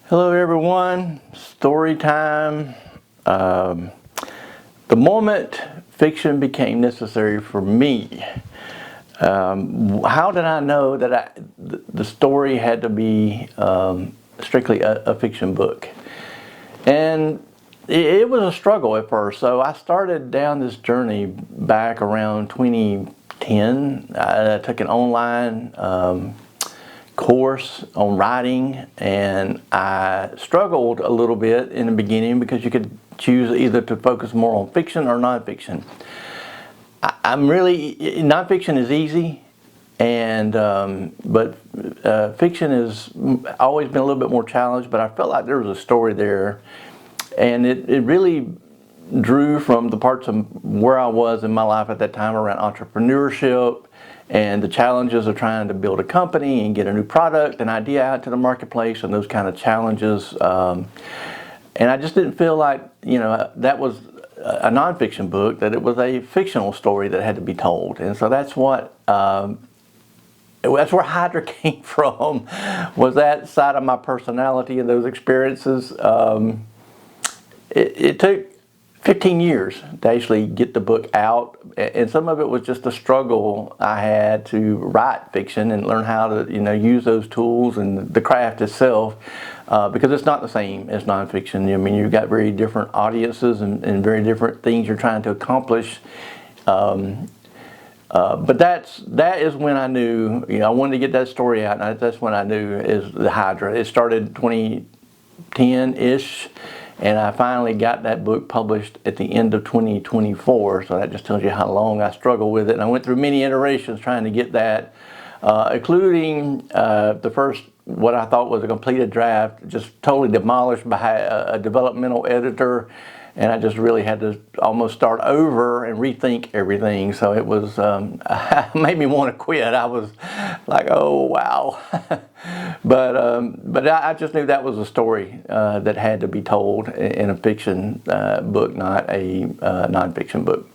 Hello everyone, story time. The moment fiction became necessary for me, how did I know that the story had to be strictly a fiction book? And it was a struggle at first. So I started down this journey back around 2010. I took an online course on writing, and I struggled a little bit in the beginning because you could choose either to focus more on fiction or nonfiction. Nonfiction is easy, and but fiction has always been a little bit more challenged, but I felt like there was a story there, and it really drew from the parts of where I was in my life at that time around entrepreneurship and the challenges of trying to build a company and get a new product and idea out to the marketplace and those kind of challenges. And I just didn't feel like, that was a nonfiction book, that it was a fictional story that had to be told. And so that's where Hydra came from, was that side of my personality and those experiences. It took 15 years to actually get the book out, and some of it was just a struggle I had to write fiction and learn how to use those tools and the craft itself, because it's not the same as nonfiction. I mean, you've got very different audiences and very different things you're trying to accomplish. But that is when I knew, I wanted to get that story out, and that's when I knew is the Hydra. It started 2010-ish. And I finally got that book published at the end of 2024, so that just tells you how long I struggled with it. And I went through many iterations trying to get that, including the first, what I thought was a completed draft, just totally demolished by a developmental editor. And I just really had to almost start over and rethink everything. So it was, made me want to quit. I was like, oh, wow. But I just knew that was a story that had to be told in a fiction book, not a nonfiction book.